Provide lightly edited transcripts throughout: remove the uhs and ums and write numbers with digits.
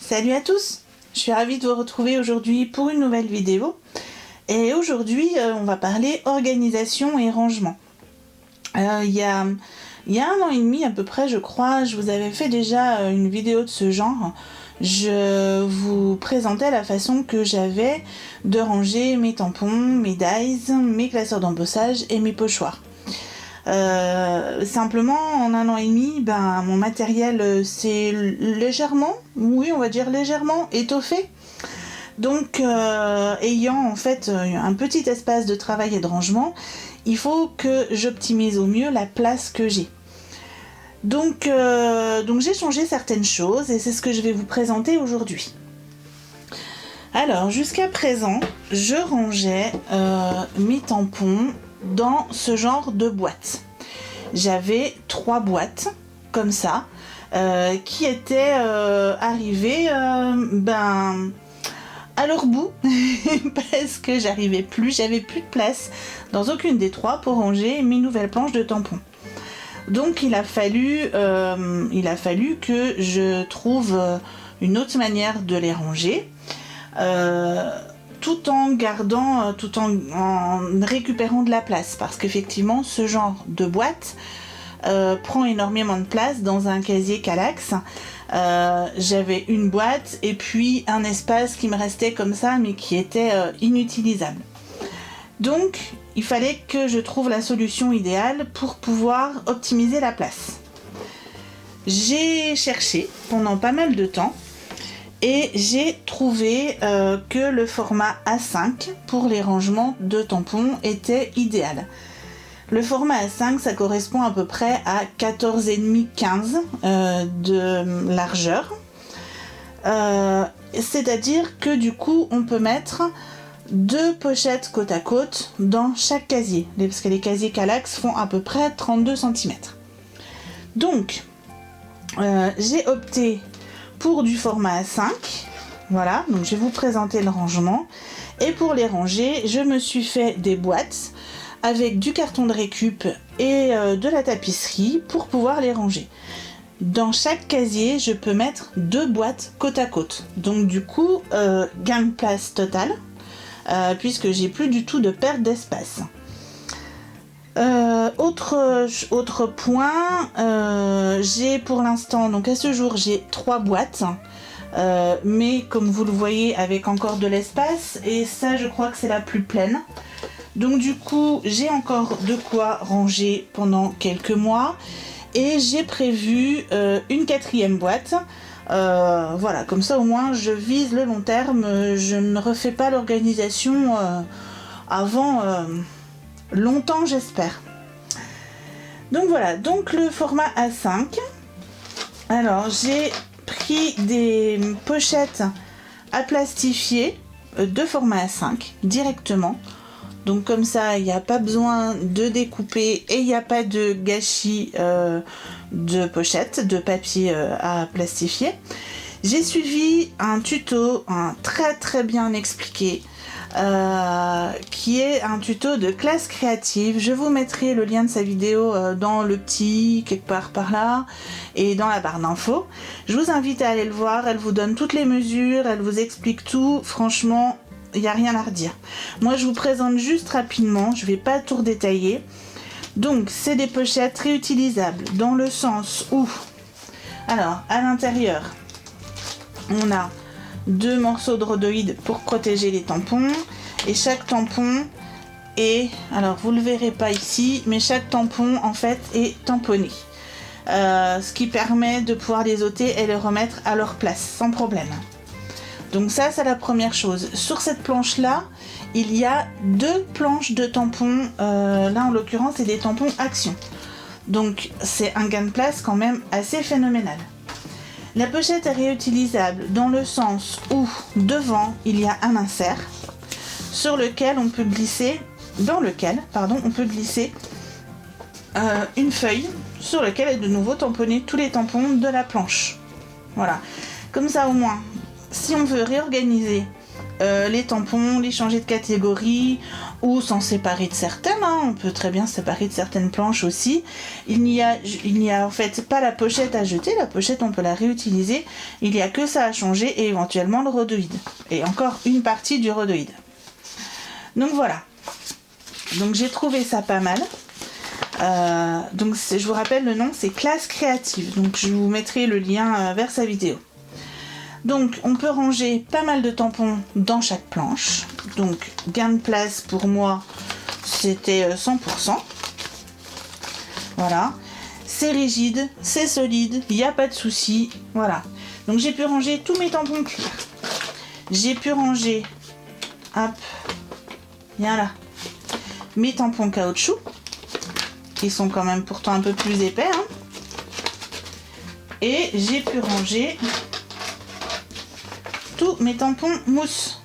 Salut à tous, je suis ravie de vous retrouver aujourd'hui pour une nouvelle vidéo. Et aujourd'hui, on va parler organisation et rangement. Il y a 1 an et demi à peu près, je crois, je vous avais fait déjà une vidéo de ce genre. Je vous présentais la façon que j'avais de ranger mes tampons, mes dies, mes classeurs d'embossage et mes pochoirs. Simplement en 1 an et demi, mon matériel s'est légèrement étoffé. Donc ayant en fait un petit espace de travail et de rangement, il faut que j'optimise au mieux la place que j'ai. Donc j'ai changé certaines choses et c'est ce que je vais vous présenter aujourd'hui. Alors jusqu'à présent, je rangeais mes tampons dans ce genre de boîte. J'avais 3 boîtes comme ça qui étaient arrivées à leur bout parce que j'avais plus de place dans aucune des 3 pour ranger mes nouvelles planches de tampons. Donc il a fallu que je trouve une autre manière de les ranger. Tout en récupérant de la place, parce qu'effectivement ce genre de boîte prend énormément de place dans un casier Kallax. J'avais une boîte et puis un espace qui me restait comme ça mais qui était inutilisable. Donc il fallait que je trouve la solution idéale pour pouvoir optimiser la place. J'ai cherché pendant pas mal de temps et j'ai trouvé que le format A5 pour les rangements de tampons était idéal. Le format A5, ça correspond à peu près à 14,5-15 de largeur. C'est-à-dire que du coup, on peut mettre 2 pochettes côte à côte dans chaque casier. Parce que les casiers Kallax font à peu près 32 cm. Donc, j'ai opté pour du format A5, voilà, donc je vais vous présenter le rangement. Et pour les ranger, je me suis fait des boîtes avec du carton de récup et de la tapisserie pour pouvoir les ranger. Dans chaque casier, je peux mettre 2 boîtes côte à côte. Donc du coup, gain de place total, puisque j'ai plus du tout de perte d'espace. Autre point, j'ai pour l'instant, donc à ce jour, j'ai 3 boîtes, mais comme vous le voyez avec encore de l'espace, et ça je crois que c'est la plus pleine. Donc du coup, j'ai encore de quoi ranger pendant quelques mois, et j'ai prévu une 4e boîte. Voilà, comme ça au moins je vise le long terme, je ne refais pas l'organisation avant longtemps, j'espère. Donc voilà, donc le format A5. Alors j'ai pris des pochettes à plastifier de format A5 directement. Donc comme ça, il n'y a pas besoin de découper et il n'y a pas de gâchis de pochettes, de papier à plastifier. J'ai suivi un tuto, très bien expliqué, qui est un tuto de classe créative. Je vous mettrai le lien de sa vidéo dans le petit, quelque part par là, et dans la barre d'infos. Je vous invite à aller le voir, elle vous donne toutes les mesures, elle vous explique tout, franchement, il n'y a rien à redire. Moi je vous présente juste rapidement, je ne vais pas tout détailler. Donc c'est des pochettes réutilisables dans le sens où, alors à l'intérieur, on a 2 morceaux de rhodoïde pour protéger les tampons, et chaque tampon est, alors vous le verrez pas ici, mais chaque tampon en fait est tamponné, ce qui permet de pouvoir les ôter et les remettre à leur place sans problème. Donc ça c'est la première chose. Sur cette planche là, il y a 2 planches de tampons, là en l'occurrence c'est des tampons Action, donc c'est un gain de place quand même assez phénoménal. La pochette est réutilisable dans le sens où devant il y a un insert sur lequel on peut glisser, une feuille sur laquelle est de nouveau tamponné tous les tampons de la planche. Voilà, comme ça au moins, si on veut réorganiser les tampons, les changer de catégorie, ou s'en séparer de certaines, hein. On peut très bien se séparer de certaines planches aussi. Il n'y a en fait pas la pochette à jeter, la pochette on peut la réutiliser, il n'y a que ça à changer et éventuellement le rhodoïde, et encore une partie du rhodoïde. Donc voilà, donc j'ai trouvé ça pas mal. Donc je vous rappelle le nom, c'est Classe Créative, donc je vous mettrai le lien vers sa vidéo. Donc on peut ranger pas mal de tampons dans chaque planche. Donc gain de place pour moi c'était 100%. Voilà. C'est rigide, c'est solide, il n'y a pas de souci. Voilà. Donc j'ai pu ranger tous mes tampons clear. J'ai pu ranger, hop, bien là, mes tampons caoutchouc, qui sont quand même pourtant un peu plus épais. Hein. Et j'ai pu ranger tous mes tampons mousse.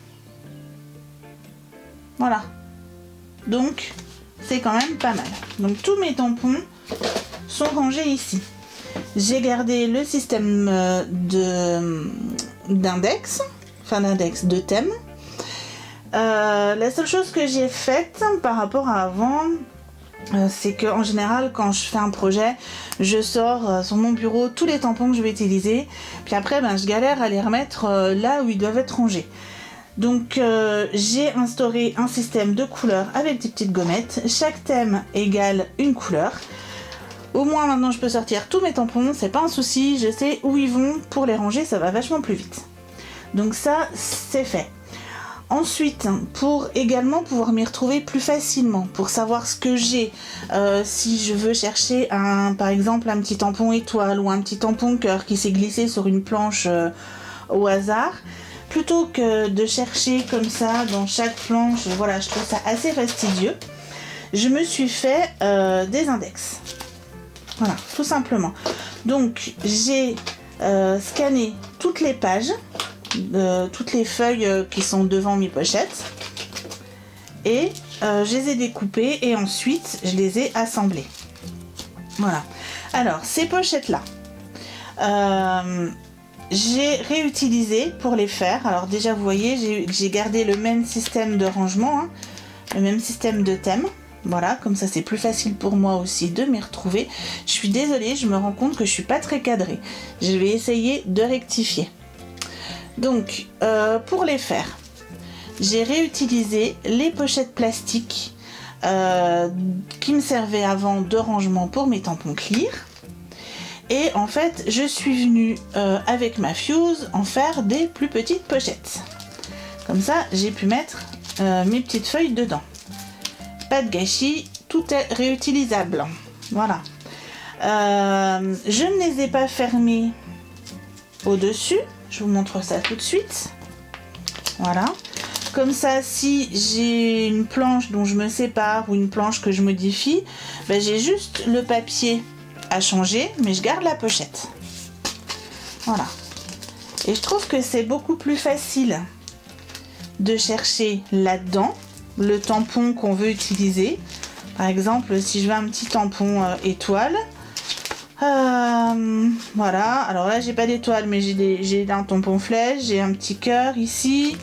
Voilà. Donc, c'est quand même pas mal. Donc, tous mes tampons sont rangés ici. J'ai gardé le système d'index, enfin d'index de thème. La seule chose que j'ai faite par rapport à avant, c'est que en général quand je fais un projet, je sors sur mon bureau tous les tampons que je vais utiliser, puis après je galère à les remettre là où ils doivent être rangés. Donc j'ai instauré un système de couleurs avec des petites gommettes, chaque thème égale une couleur. Au moins maintenant je peux sortir tous mes tampons, c'est pas un souci, je sais où ils vont, pour les ranger ça va vachement plus vite. Donc ça c'est fait. Ensuite, pour également pouvoir m'y retrouver plus facilement, pour savoir ce que j'ai, si je veux chercher par exemple un petit tampon étoile ou un petit tampon cœur qui s'est glissé sur une planche au hasard, plutôt que de chercher comme ça dans chaque planche, voilà, je trouve ça assez fastidieux, je me suis fait des index. Voilà, tout simplement. Donc, j'ai scanné toutes les pages, toutes les feuilles qui sont devant mes pochettes et je les ai découpées et ensuite je les ai assemblées. Voilà. Alors ces pochettes là, j'ai réutilisé pour les faire. Alors déjà vous voyez j'ai gardé le même système de rangement, hein, le même système de thème. Voilà, comme ça c'est plus facile pour moi aussi de m'y retrouver. Je suis désolée, je me rends compte que je suis pas très cadrée. Je vais essayer de rectifier. Donc, pour les faire, j'ai réutilisé les pochettes plastiques qui me servaient avant de rangement pour mes tampons clear. Et en fait, je suis venue avec ma fuse en faire des plus petites pochettes. Comme ça, j'ai pu mettre mes petites feuilles dedans. Pas de gâchis, tout est réutilisable. Voilà. Je ne les ai pas fermés au-dessus. Je vous montre ça tout de suite. Voilà. Comme ça, si j'ai une planche dont je me sépare ou une planche que je modifie, j'ai juste le papier à changer, mais je garde la pochette. Voilà. Et je trouve que c'est beaucoup plus facile de chercher là-dedans le tampon qu'on veut utiliser. Par exemple, si je veux un petit tampon étoile, voilà, alors là j'ai pas d'étoile mais j'ai un tampon flèche, j'ai un petit cœur ici,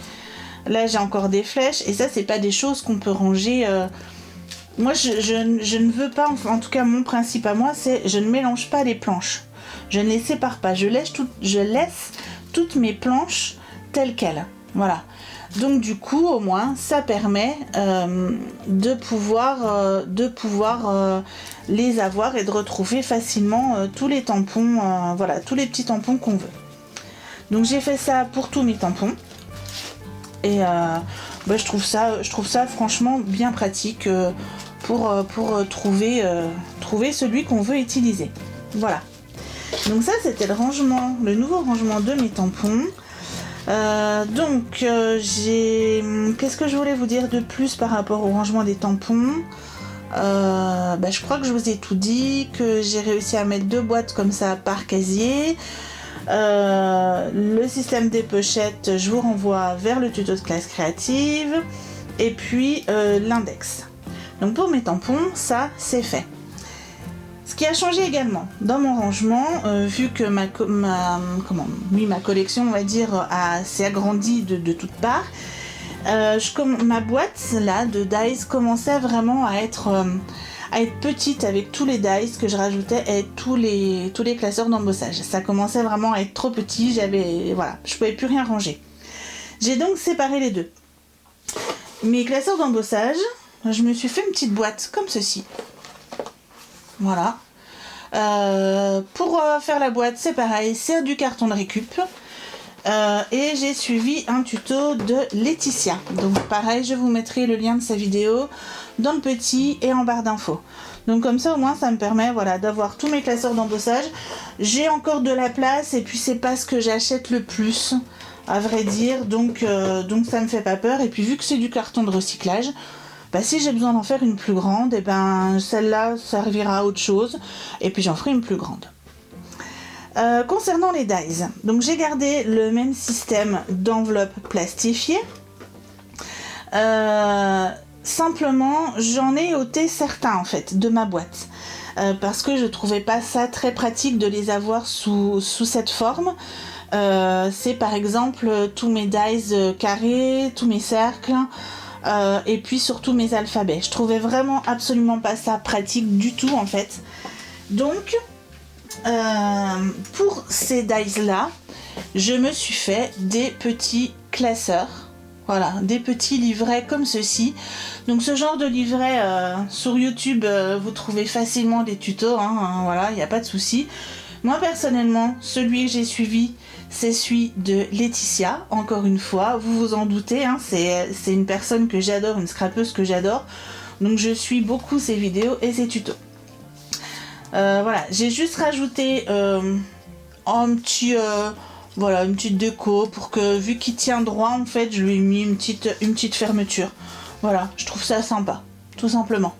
là j'ai encore des flèches et ça c'est pas des choses qu'on peut ranger. Moi je ne veux pas, en tout cas mon principe à moi c'est je ne mélange pas les planches, je ne les sépare pas, je laisse toutes mes planches telles quelles, voilà. Donc du coup au moins ça permet de pouvoir les avoir et de retrouver facilement tous les tampons, voilà, tous les petits tampons qu'on veut. Donc j'ai fait ça pour tous mes tampons et je trouve ça franchement bien pratique pour trouver celui qu'on veut utiliser. Voilà. Donc ça c'était le nouveau rangement de mes tampons. Qu'est-ce que je voulais vous dire de plus par rapport au rangement des tampons? Je crois que je vous ai tout dit, que j'ai réussi à mettre 2 boîtes comme ça par casier. Le système des pochettes, je vous renvoie vers le tuto de Classe Créative. Et puis l'index. Donc pour mes tampons, ça c'est fait. Ce qui a changé également dans mon rangement, vu que ma collection, on va dire, s'est agrandie de toutes parts, Ma boîte là de dies commençait vraiment à être petite avec tous les dies que je rajoutais et tous les classeurs d'embossage. Ça commençait vraiment à être trop petit, voilà, je pouvais plus rien ranger. J'ai donc séparé les deux. Mes classeurs d'embossage, je me suis fait une petite boîte comme ceci. Voilà. Pour faire la boîte, c'est pareil, c'est du carton de récup. Et j'ai suivi un tuto de Laetitia. Donc pareil, je vous mettrai le lien de sa vidéo dans le petit et en barre d'infos. Donc comme ça au moins ça me permet voilà, d'avoir tous mes classeurs d'embossage. J'ai encore de la place et puis c'est pas ce que j'achète le plus à vrai dire. Donc ça me fait pas peur. Et puis vu que c'est du carton de recyclage, bah, si j'ai besoin d'en faire une plus grande, et ben celle-là servira à autre chose. Et puis j'en ferai une plus grande. Concernant les dies, donc j'ai gardé le même système d'enveloppe plastifiée. Simplement, j'en ai ôté certains en fait de ma boîte parce que je trouvais pas ça très pratique de les avoir sous cette forme. C'est par exemple tous mes dies carrés, tous mes cercles et puis surtout mes alphabets. Je trouvais vraiment absolument pas ça pratique du tout en fait. Donc pour ces dies là, je me suis fait des petits classeurs. Voilà, des petits livrets comme ceci. Donc ce genre de livret sur YouTube, vous trouvez facilement des tutos, voilà, il n'y a pas de souci. Moi personnellement, celui que j'ai suivi, c'est celui de Laetitia, encore une fois, vous vous en doutez, c'est une personne que j'adore, une scrapeuse que j'adore. Donc je suis beaucoup ses vidéos et ses tutos. Voilà, j'ai juste rajouté un petit... voilà, une petite déco pour que, vu qu'il tient droit, en fait, je lui ai mis une petite fermeture. Voilà, je trouve ça sympa, tout simplement.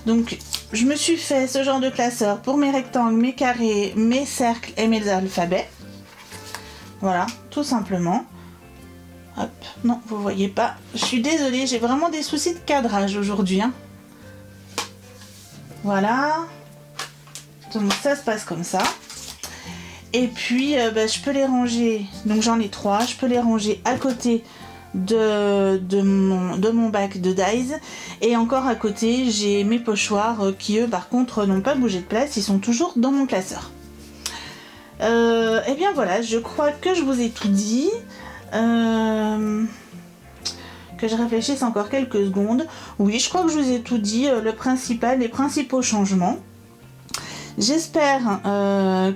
Donc, je me suis fait ce genre de classeur pour mes rectangles, mes carrés, mes cercles et mes alphabets. Voilà, tout simplement. Hop, non, vous voyez pas. Je suis désolée, j'ai vraiment des soucis de cadrage aujourd'hui. Voilà. Donc, ça se passe comme ça. Et puis je peux les ranger, donc j'en ai 3, je peux les ranger à côté de mon bac de dies. Et encore à côté, j'ai mes pochoirs qui eux par contre n'ont pas bougé de place, ils sont toujours dans mon classeur. Et bien voilà, je crois que je vous ai tout dit. Que je réfléchisse encore quelques secondes. Oui, je crois que je vous ai tout dit, le principal, les principaux changements. J'espère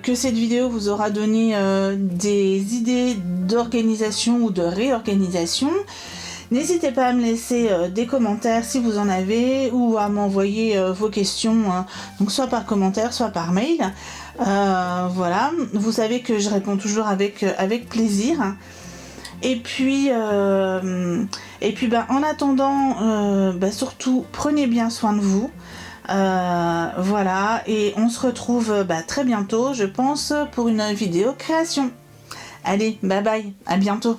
que cette vidéo vous aura donné des idées d'organisation ou de réorganisation. N'hésitez pas à me laisser des commentaires si vous en avez ou à m'envoyer vos questions, donc soit par commentaire, soit par mail. Voilà, vous savez que je réponds toujours avec plaisir. Et puis en attendant, surtout prenez bien soin de vous. Voilà, et on se retrouve très bientôt, je pense, pour une vidéo création. Allez, bye bye, à bientôt.